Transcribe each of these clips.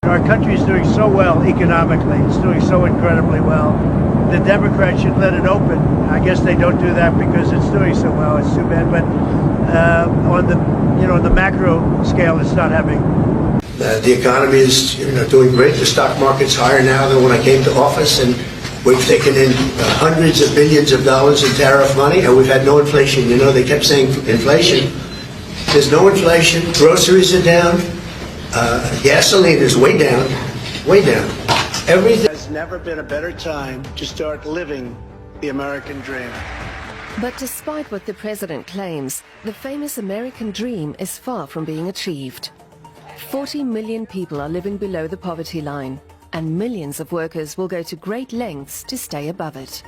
Our country is doing so well economically. It's doing so incredibly well. The Democrats should let it open. I guess they don't do that because it's doing so well. It's too bad. But on the macro scale, it's not having. The economy is doing great. The stock market's higher now than when I came to office, and we've taken in hundreds of billions of dollars in tariff money, and we've had no inflation. They kept saying inflation. There's no inflation. Groceries are down. Gasoline is way down, way down. Everything has never been a better time to start living the American dream. But despite what the president claims, the famous American dream is far from being achieved. 40 million people are living below the poverty line, and millions of workers will go to great lengths to stay above it.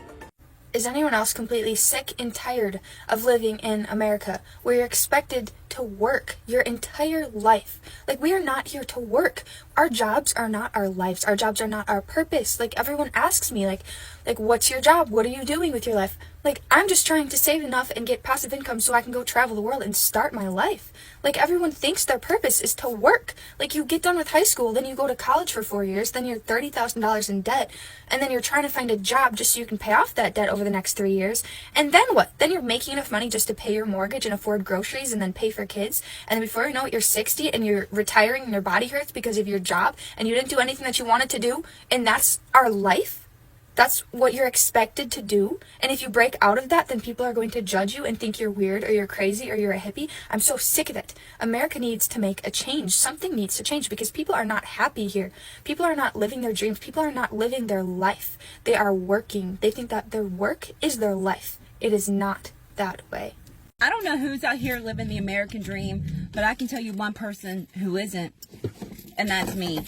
Is anyone else completely sick and tired of living in America where you're expected to work your entire life? Like, we are not here to work. Our jobs are not our lives. Our jobs are not our purpose. Like, everyone asks me, like, what's your job? What are you doing with your life? Like, I'm just trying to save enough and get passive income so I can go travel the world and start my life. Like, everyone thinks their purpose is to work. Like, you get done with high school, then you go to college for 4 years, then you're $30,000 in debt, and then you're trying to find a job just so you can pay off that debt over the next 3 years. And then what? Then you're making enough money just to pay your mortgage and afford groceries and then pay for kids. And then before you know it, you're 60 and you're retiring and your body hurts because of your job and you didn't do anything that you wanted to do. And that's our life. That's what you're expected to do. And if you break out of that, then people are going to judge you and think you're weird or you're crazy or you're a hippie. I'm so sick of it. America needs to make a change. Something needs to change because people are not happy here. People are not living their dreams. People are not living their life. They are working. They think that their work is their life. It is not that way. I don't know who's out here living the American dream, but I can tell you one person who isn't, and that's me.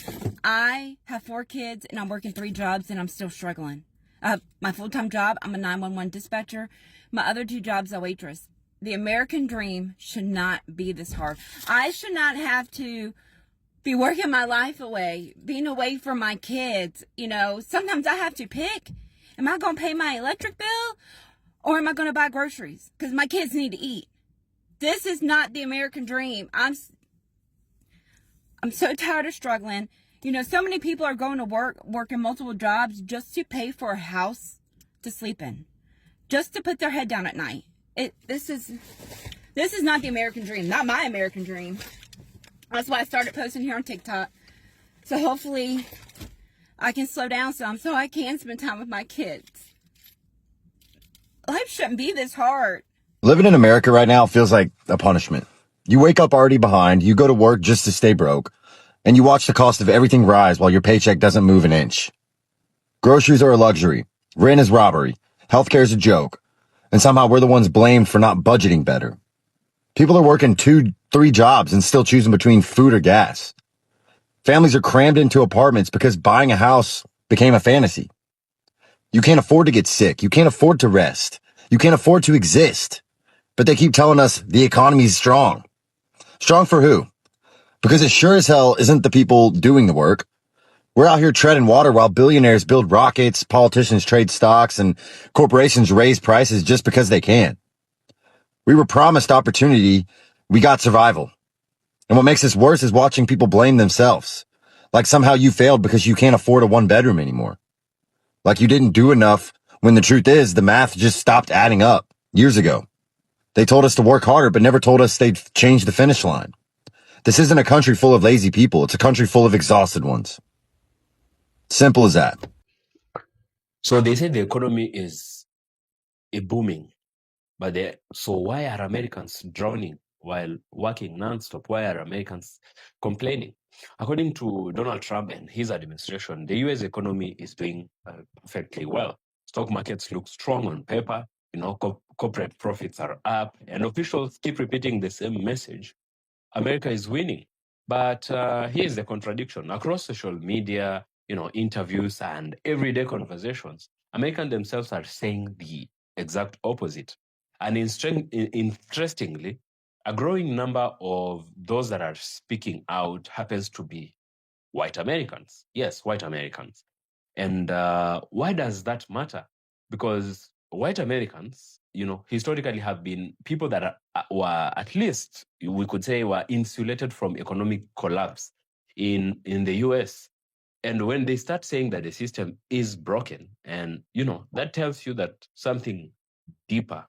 I have 4 kids, and I'm working 3 jobs, and I'm still struggling. I have my full-time job. I'm a 911 dispatcher. My other 2 jobs, a waitress. The American dream should not be this hard. I should not have to be working my life away, being away from my kids. Sometimes I have to pick. Am I going to pay my electric bill? Or am I going to buy groceries? Because my kids need to eat. This is not the American dream. I'm so tired of struggling. So many people are going to work, working multiple jobs just to pay for a house to sleep in. Just to put their head down at night. This is not the American dream. Not my American dream. That's why I started posting here on TikTok. So hopefully I can slow down some so I can spend time with my kids. Life shouldn't be this hard. Living in America right now feels like a punishment. You wake up already behind, you go to work just to stay broke, and you watch the cost of everything rise while your paycheck doesn't move an inch. Groceries are a luxury, rent is robbery, healthcare is a joke, and somehow we're the ones blamed for not budgeting better. People are working 2, 3 jobs and still choosing between food or gas. Families are crammed into apartments because buying a house became a fantasy. You can't afford to get sick. You can't afford to rest. You can't afford to exist. But they keep telling us the economy's strong. Strong for who? Because it sure as hell isn't the people doing the work. We're out here treading water while billionaires build rockets, politicians trade stocks, and corporations raise prices just because they can. We were promised opportunity. We got survival. And what makes this worse is watching people blame themselves. Like somehow you failed because you can't afford a 1-bedroom anymore. Like you didn't do enough, when the truth is the math just stopped adding up years ago. They told us to work harder, but never told us they'd change the finish line. This isn't a country full of lazy people. It's a country full of exhausted ones. Simple as that. So they say the economy is booming, so why are Americans drowning while working nonstop? Why are Americans complaining? According to Donald Trump and his administration, the U.S. economy is doing perfectly well. Stock markets look strong on paper. Corporate profits are up, and officials keep repeating the same message: America is winning. But here's the contradiction: across social media, interviews and everyday conversations, Americans themselves are saying the exact opposite. And interestingly, a growing number of those that are speaking out happens to be white Americans. Yes, white Americans. And why does that matter? Because white Americans, historically have been people that were, at least we could say, were insulated from economic collapse in the US. And when they start saying that the system is broken, and that tells you that something deeper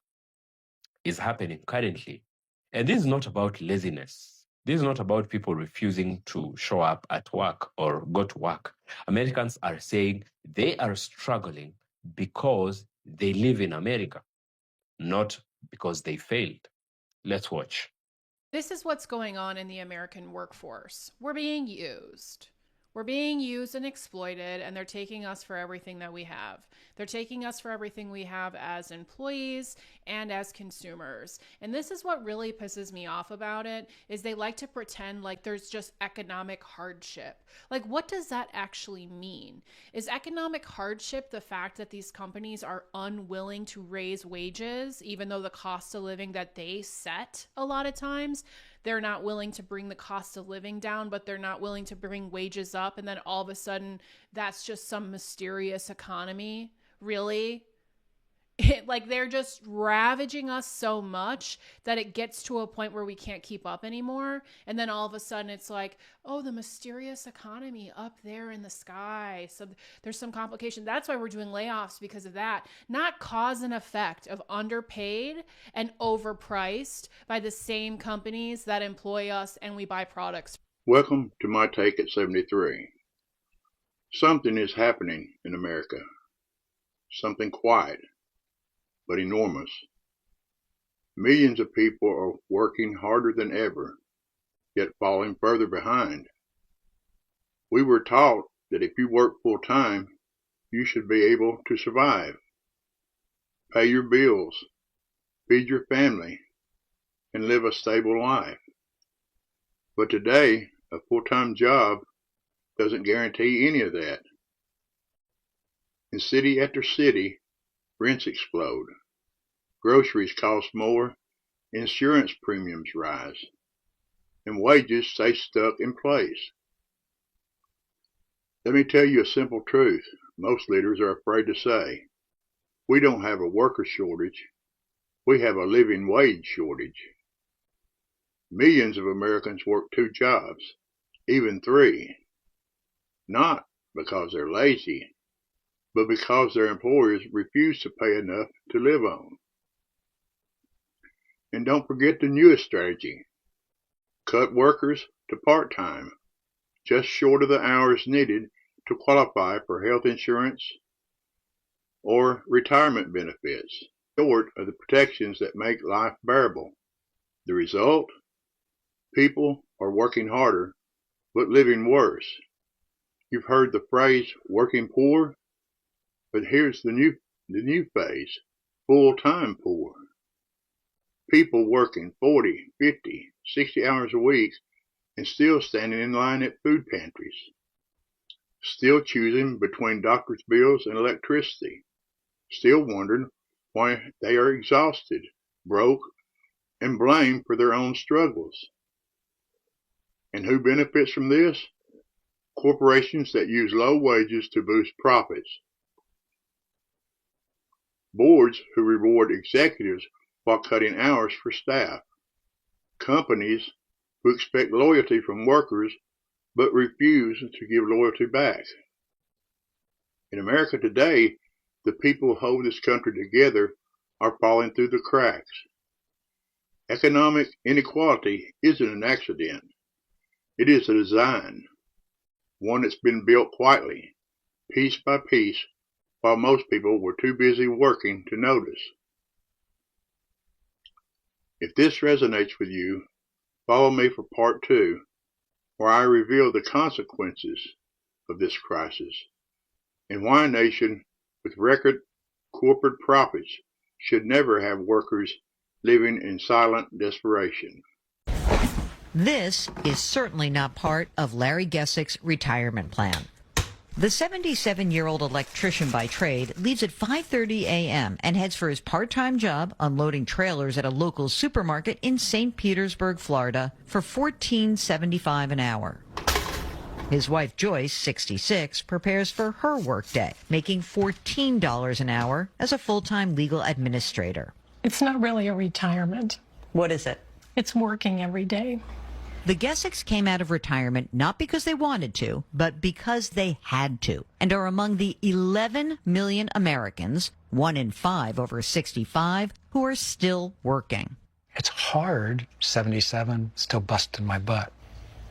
is happening currently. And this is not about laziness. This is not about people refusing to show up at work or go to work. Americans are saying they are struggling because they live in America, not because they failed. Let's watch. This is what's going on in the American workforce. We're being used. We're being used and exploited, and they're taking us for everything that we have. They're taking us for everything we have as employees and as consumers. And this is what really pisses me off about it, is they like to pretend like there's just economic hardship. Like, what does that actually mean? Is economic hardship the fact that these companies are unwilling to raise wages, even though the cost of living that they set a lot of times, they're not willing to bring the cost of living down, but they're not willing to bring wages up. And then all of a sudden, that's just some mysterious economy. Really? Like, they're just ravaging us so much that it gets to a point where we can't keep up anymore. And then all of a sudden it's like, oh, the mysterious economy up there in the sky. So there's some complication. That's why we're doing layoffs, because of that. Not cause and effect of underpaid and overpriced by the same companies that employ us and we buy products. Welcome to my take at 73. Something is happening in America. Something quiet, but enormous. Millions of people are working harder than ever, yet falling further behind. We were taught that if you work full time, you should be able to survive, pay your bills, feed your family, and live a stable life. But today, a full-time job doesn't guarantee any of that. In city after city, rents explode, groceries cost more, insurance premiums rise, and wages stay stuck in place. Let me tell you a simple truth most leaders are afraid to say. We don't have a worker shortage. We have a living wage shortage. Millions of Americans work 2 jobs, even 3, not because they're lazy, but because their employers refuse to pay enough to live on. And don't forget the newest strategy. Cut workers to part-time, just short of the hours needed to qualify for health insurance or retirement benefits, short of the protections that make life bearable. The result? People are working harder, but living worse. You've heard the phrase working poor? But here's the new phase, full-time poor. People working 40, 50, 60 hours a week and still standing in line at food pantries. Still choosing between doctor's bills and electricity. Still wondering why they are exhausted, broke, and blamed for their own struggles. And who benefits from this? Corporations that use low wages to boost profits. Boards who reward executives while cutting hours for staff. Companies who expect loyalty from workers but refuse to give loyalty back. In America today, the people who hold this country together are falling through the cracks. Economic inequality isn't an accident. It is a design, one that's been built quietly, piece by piece, while most people were too busy working to notice. If this resonates with you, follow me for part 2, where I reveal the consequences of this crisis and why a nation with record corporate profits should never have workers living in silent desperation. This is certainly not part of Larry Gessick's retirement plan. The 77-year-old electrician by trade leaves at 5:30 a.m. and heads for his part-time job unloading trailers at a local supermarket in St. Petersburg, Florida, for $14.75 an hour. His wife, Joyce, 66, prepares for her workday, making $14 an hour as a full-time legal administrator. It's not really a retirement. What is it? It's working every day. The Gessics came out of retirement not because they wanted to, but because they had to, and are among the 11 million Americans, 1 in 5 over 65, who are still working. It's hard, 77, still busting my butt.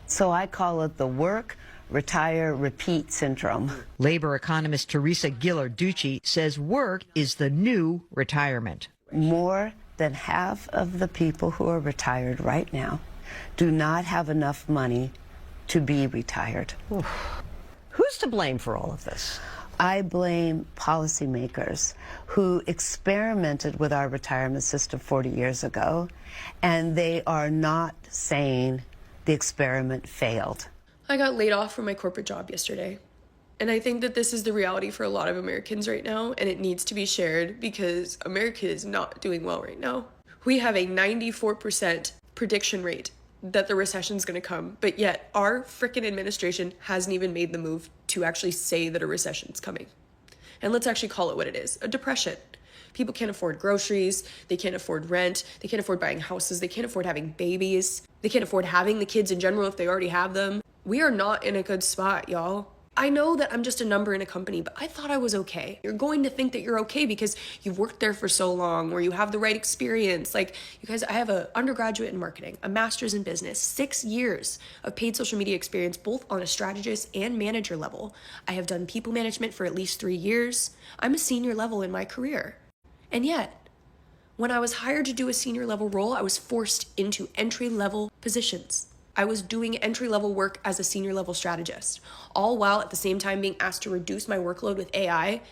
So I call it the work, retire, repeat syndrome. Labor economist Teresa Ghilarducci says work is the new retirement. More than half of the people who are retired right now do not have enough money to be retired. Who's to blame for all of this? I blame policymakers who experimented with our retirement system 40 years ago, and they are not saying the experiment failed. I got laid off from my corporate job yesterday. And I think that this is the reality for a lot of Americans right now, and it needs to be shared because America is not doing well right now. We have a 94% prediction rate that the recession's gonna come, but yet our frickin' administration hasn't even made the move to actually say that a recession's coming. And let's actually call it what it is, a depression. People can't afford groceries, they can't afford rent, they can't afford buying houses, they can't afford having babies, they can't afford having the kids in general if they already have them. We are not in a good spot, y'all. I know that I'm just a number in a company, but I thought I was okay. You're going to think that you're okay because you've worked there for so long or you have the right experience. Like, you guys, I have an undergraduate in marketing, a master's in business, 6 years of paid social media experience, both on a strategist and manager level. I have done people management for at least 3 years. I'm a senior level in my career. And yet, when I was hired to do a senior level role, I was forced into entry level positions. I was doing entry-level work as a senior-level strategist, all while at the same time being asked to reduce my workload with AI,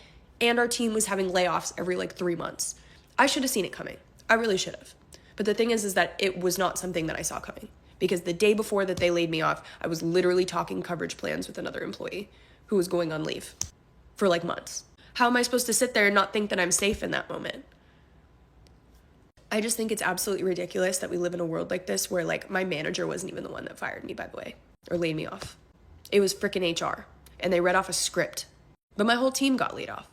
and our team was having layoffs every 3 months. I should have seen it coming. I really should have. But the thing is that it was not something that I saw coming, because the day before that they laid me off, I was literally talking coverage plans with another employee who was going on leave for months. How am I supposed to sit there and not think that I'm safe in that moment? I just think it's absolutely ridiculous that we live in a world like this where my manager wasn't even the one that fired me, by the way, or laid me off. It was frickin' HR, and they read off a script, but my whole team got laid off.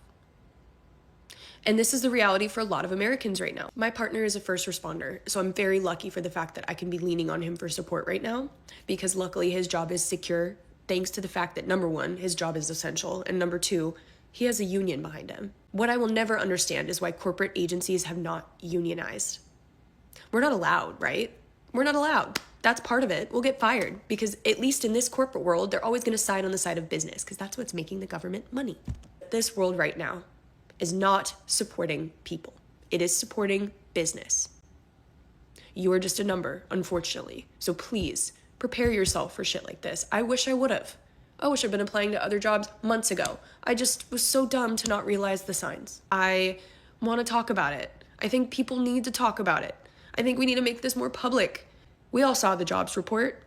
And this is the reality for a lot of Americans right now. My partner is a first responder, so I'm very lucky for the fact that I can be leaning on him for support right now, because luckily his job is secure, thanks to the fact that number one, his job is essential, and number two, he has a union behind him. What I will never understand is why corporate agencies have not unionized. We're not allowed, right? We're not allowed. That's part of it. We'll get fired because at least in this corporate world, they're always going to side on the side of business because that's what's making the government money. This world right now is not supporting people. It is supporting business. You are just a number, unfortunately. So please prepare yourself for shit like this. I wish I would have. I wish I'd been applying to other jobs months ago. I just was so dumb to not realize the signs. I want to talk about it. I think people need to talk about it. I think we need to make this more public. We all saw the jobs report.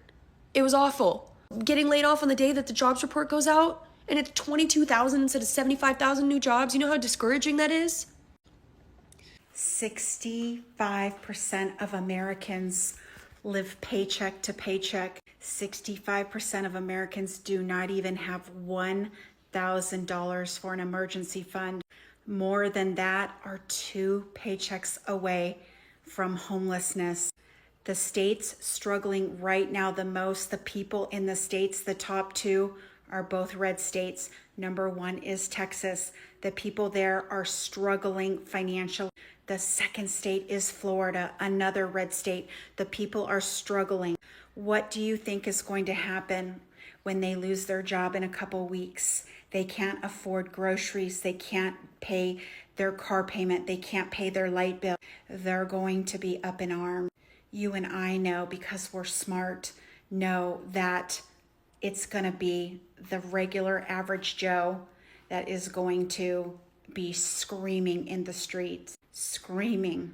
It was awful. Getting laid off on the day that the jobs report goes out, and it's 22,000 instead of 75,000 new jobs. You know how discouraging that is? 65% of Americans live paycheck to paycheck. 65% of Americans do not even have $1,000 for an emergency fund. More than that are 2 paychecks away from homelessness. The states struggling right now the most, the people in the states, the top 2 are both red states. Number 1 is Texas. The people there are struggling financially. The second state is Florida, another red state. The people are struggling. What do you think is going to happen when they lose their job in a couple weeks? They can't afford groceries. They can't pay their car payment. They can't pay their light bill. They're going to be up in arms. You and I know, because we're smart, know that it's going to be the regular average Joe that is going to be screaming in the streets, screaming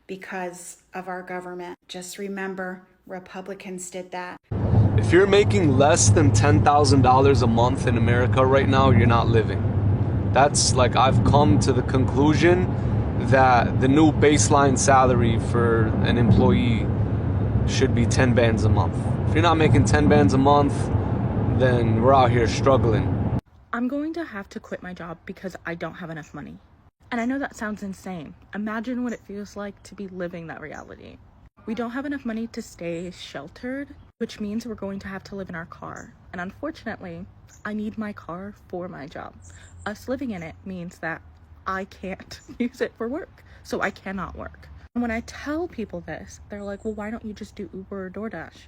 because of our government. Just remember, Republicans did that. If you're making less than $10,000 a month in America right now, you're not living. That's I've come to the conclusion that the new baseline salary for an employee should be 10 bands a month. If you're not making 10 bands a month, then we're out here struggling. I'm going to have to quit my job because I don't have enough money. And I know that sounds insane. Imagine what it feels like to be living that reality. We don't have enough money to stay sheltered. which means we're going to have to live in our car. And unfortunately, I need my car for my job. Us living in it means that I can't use it for work, so I cannot work. And when I tell people this, they're like, well, why don't you just do Uber or DoorDash?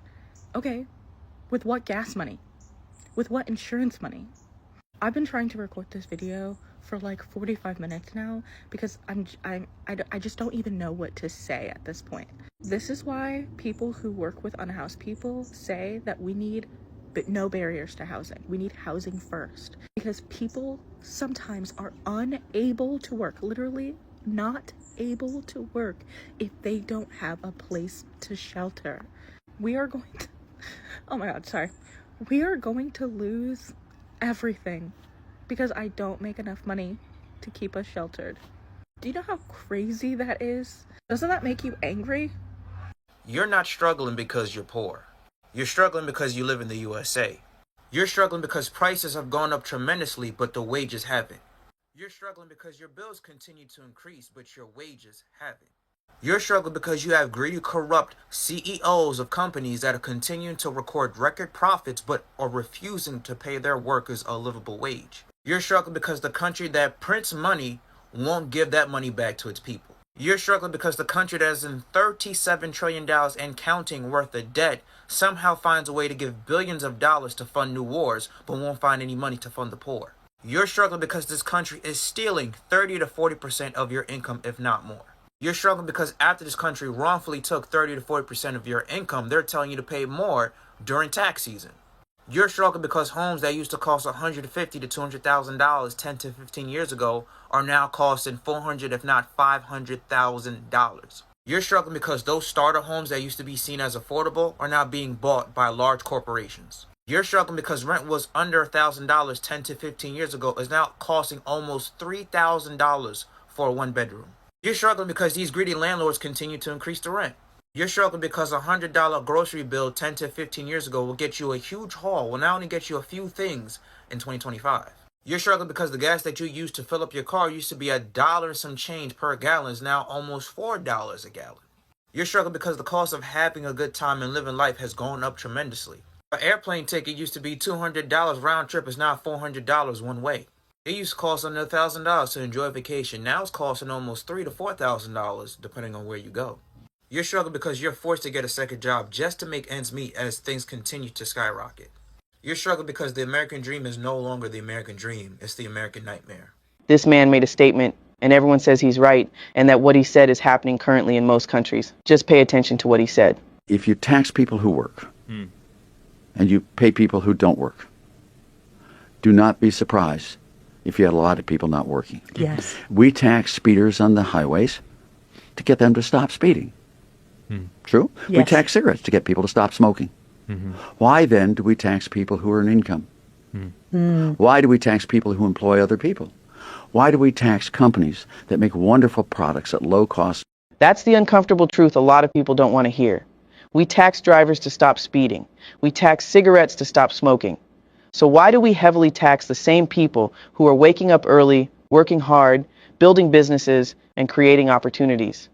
Okay, with what gas money? With what insurance money? I've been trying to record this video for like 45 minutes now because I just don't even know what to say at this point. This is why people who work with unhoused people say that we need no barriers to housing. We need housing first because people sometimes are unable to work, literally not able to work if they don't have a place to shelter. We are going to, oh my God, sorry. We are going to lose everything because I don't make enough money to keep us sheltered. Do you know how crazy that is? Doesn't that make you angry? You're not struggling because you're poor. You're struggling because you live in the USA. You're struggling because prices have gone up tremendously, but the wages haven't. You're struggling because your bills continue to increase, but your wages haven't. You're struggling because you have greedy, corrupt CEOs of companies that are continuing to record record profits but are refusing to pay their workers a livable wage. You're struggling because the country that prints money won't give that money back to its people. You're struggling because the country that is in $37 trillion and counting worth of debt somehow finds a way to give billions of dollars to fund new wars but won't find any money to fund the poor. You're struggling because this country is stealing 30 to 40% of your income, if not more. You're struggling because after this country wrongfully took 30 to 40% of your income, they're telling you to pay more during tax season. You're struggling because homes that used to cost $150,000 to $200,000 10 to 15 years ago are now costing $400,000 if not $500,000. You're struggling because those starter homes that used to be seen as affordable are now being bought by large corporations. You're struggling because rent was under $1,000 10 to 15 years ago is now costing almost $3,000 for a one bedroom. You're struggling because these greedy landlords continue to increase the rent. You're struggling because a $100 grocery bill 10 to 15 years ago will get you a huge haul, will now only get you a few things in 2025. You're struggling because the gas that you used to fill up your car used to be $1 and some change per gallon is now almost $4 a gallon. You're struggling because the cost of having a good time and living life has gone up tremendously. An airplane ticket used to be $200 round trip is now $400 one way. It used to cost under $1,000 to enjoy a vacation. Now it's costing almost $3,000 to $4,000 depending on where you go. You're struggling because you're forced to get a second job just to make ends meet as things continue to skyrocket. You're struggling because the American dream is no longer the American dream. It's the American nightmare. This man made a statement, and everyone says he's right, and that what he said is happening currently in most countries. Just pay attention to what he said. If you tax people who work, and you pay people who don't work, do not be surprised if you had a lot of people not working. Yes. We tax speeders on the highways to get them to stop speeding. True? Yes. We tax cigarettes to get people to stop smoking. Why then do we tax people who earn income? Why do we tax people who employ other people? Why do we tax companies that make wonderful products at low cost? That's the uncomfortable truth a lot of people don't want to hear. We tax drivers to stop speeding. We tax cigarettes to stop smoking. So why do we heavily tax the same people who are waking up early, working hard, building businesses, and creating opportunities?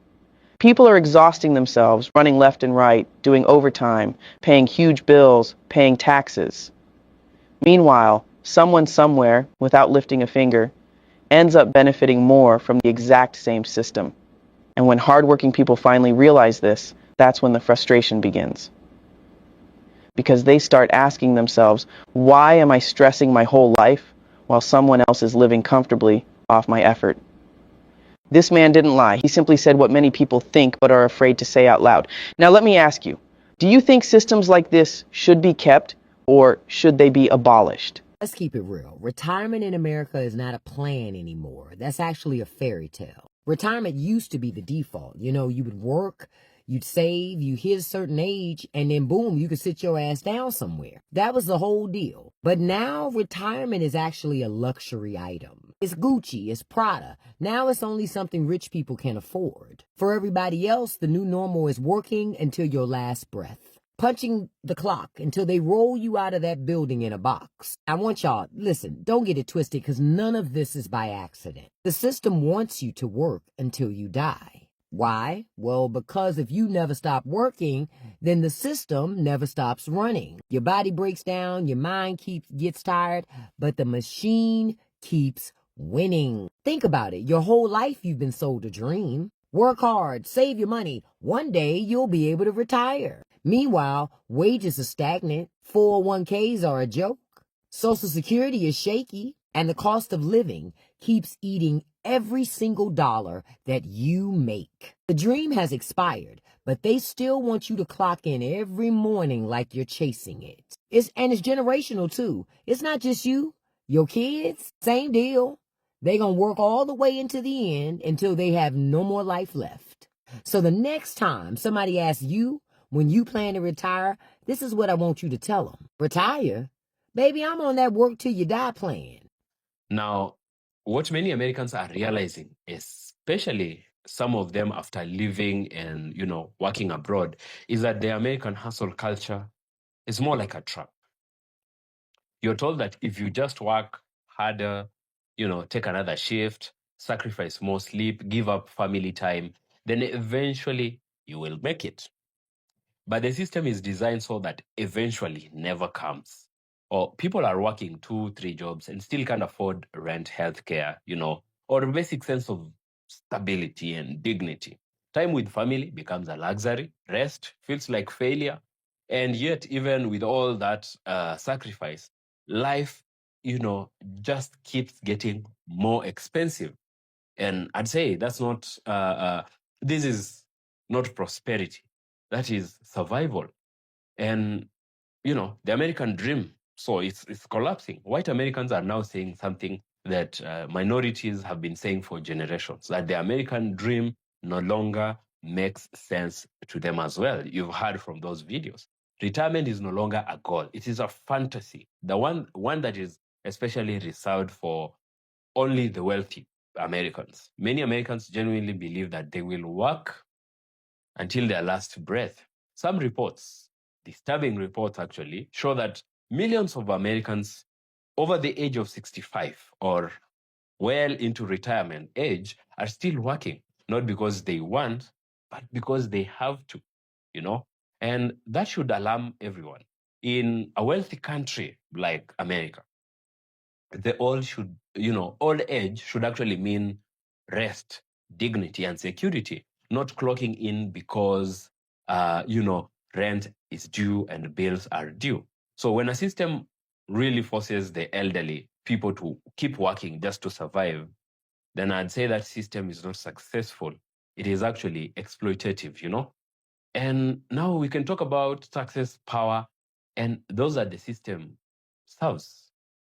People are exhausting themselves, running left and right, doing overtime, paying huge bills, paying taxes. Meanwhile, someone somewhere, without lifting a finger, ends up benefiting more from the exact same system. And when hardworking people finally realize this, that's when the frustration begins. Because they start asking themselves, why am I stressing my whole life while someone else is living comfortably off my effort? This man didn't lie. He simply said what many people think but are afraid to say out loud. Now let me ask you, do you think systems like this should be kept or should they be abolished? Let's keep it real. Retirement in America is not a plan anymore. That's actually a fairy tale. Retirement used to be the default. You know, you would work, you'd save, you hit a certain age, and then boom, you could sit your ass down somewhere. That was the whole deal. But now retirement is actually a luxury item. It's Gucci, it's Prada. Now it's only something rich people can afford. For everybody else, the new normal is working until your last breath. Punching the clock until they roll you out of that building in a box. I want y'all, listen, don't get it twisted because none of this is by accident. The system wants you to work until you die. Why? Well, because if you never stop working, then the system never stops running. Your body breaks down, your mind gets tired, but the machine keeps winning. Think about it. Your whole life you've been sold a dream. Work hard, save your money. One day you'll be able to retire. Meanwhile, wages are stagnant, 401ks are a joke, Social Security is shaky, and the cost of living keeps eating every single dollar that you make. The dream has expired, but they still want you to clock in every morning like you're chasing it. It's generational too. It's not just you. Your kids, same deal. They gonna work all the way into the end until they have no more life left. So the next time somebody asks you when you plan to retire, this is what I want you to tell them. Retire? Baby, I'm on that work till you die plan. Now, what many Americans are realizing, especially some of them after living and, working abroad, is that the American hustle culture is more like a trap. You're told that if you just work harder, take another shift, sacrifice more sleep, give up family time, then eventually you will make it. But the system is designed so that eventually never comes. Or people are working 2-3 jobs and still can't afford rent, healthcare, or a basic sense of stability and dignity. Time with family becomes a luxury. Rest feels like failure. And yet, even with all that sacrifice, life, just keeps getting more expensive. And I'd say that's not, this is not prosperity. That is survival. And, the American dream, so it's collapsing. White Americans are now saying something that minorities have been saying for generations, that the American dream no longer makes sense to them as well. You've heard from those videos. Retirement is no longer a goal. It is a fantasy. The one that is especially reserved for only the wealthy Americans. Many Americans genuinely believe that they will work until their last breath. Some reports, disturbing reports actually, show that millions of Americans over the age of 65 or well into retirement age are still working, not because they want, but because they have to, And that should alarm everyone. In a wealthy country like America, old age should actually mean rest, dignity, and security, not clocking in because, rent is due and bills are due. So when a system really forces the elderly people to keep working just to survive, then I'd say that system is not successful. It is actually exploitative. And now we can talk about success, power, and those are the system serves,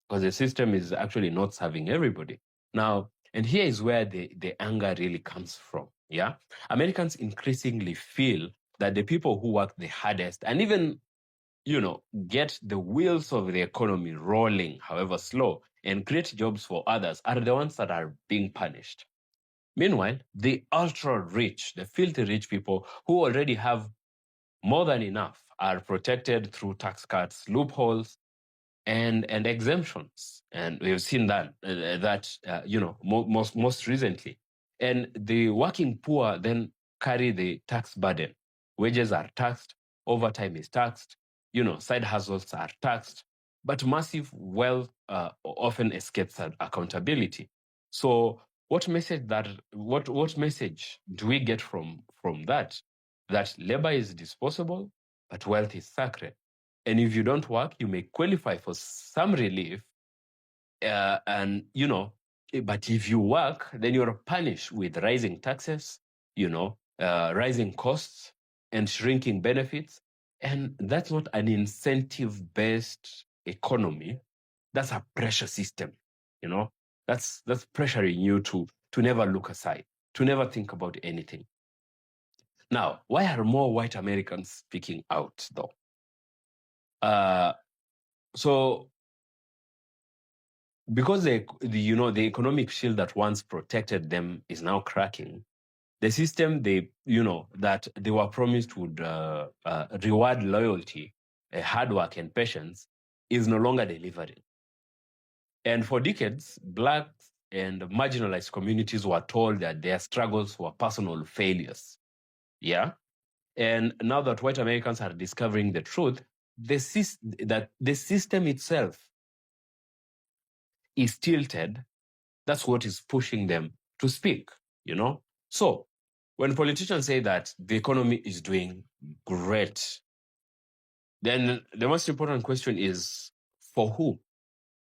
because the system is actually not serving everybody. Now, and here is where the anger really comes from. Yeah. Americans increasingly feel that the people who work the hardest and even, get the wheels of the economy rolling, however slow, and create jobs for others are the ones that are being punished. Meanwhile, the ultra rich, the filthy rich people who already have more than enough are protected through tax cuts, loopholes, and exemptions. And we've seen that most recently. And the working poor then carry the tax burden. Wages are taxed, overtime is taxed, side hustles are taxed, but massive wealth often escapes accountability. So what message do we get from that? That labor is disposable, but wealth is sacred. And if you don't work, you may qualify for some relief. But if you work, then you're punished with rising taxes, rising costs and shrinking benefits. And that's not an incentive-based economy. That's a pressure system, That's pressuring you to never look aside, to never think about anything. Now, why are more white Americans speaking out, though? So because the economic shield that once protected them is now cracking, the system that they were promised would reward loyalty, hard work, and patience is no longer delivering. And for decades, Blacks and marginalized communities were told that their struggles were personal failures. Yeah. And now that white Americans are discovering the truth, that the system itself is tilted. That's what is pushing them to speak, you know? So when politicians say that the economy is doing great, then the most important question is, for who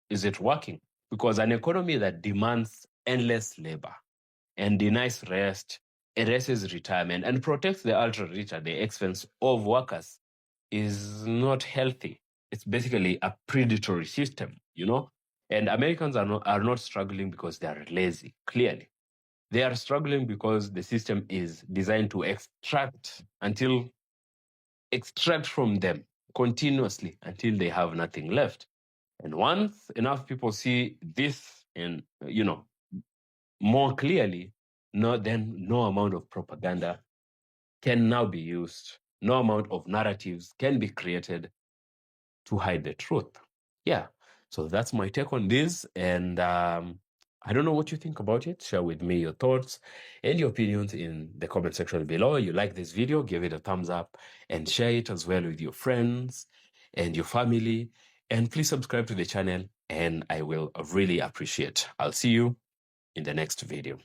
is it working? Because an economy that demands endless labor and denies rest, erases retirement, and protects the ultra-rich at the expense of workers is not healthy. It's basically a predatory system, you know? And Americans are not struggling because they are lazy, clearly. They are struggling because the system is designed to extract from them continuously until they have nothing left. And once enough people see this and, more clearly, then no amount of propaganda can now be used. No amount of narratives can be created to hide the truth. Yeah. So that's my take on this. And I don't know what you think about it. Share with me your thoughts and your opinions in the comment section below. You like this video, give it a thumbs up and share it as well with your friends and your family. And please subscribe to the channel, and I will really appreciate. I'll see you in the next video.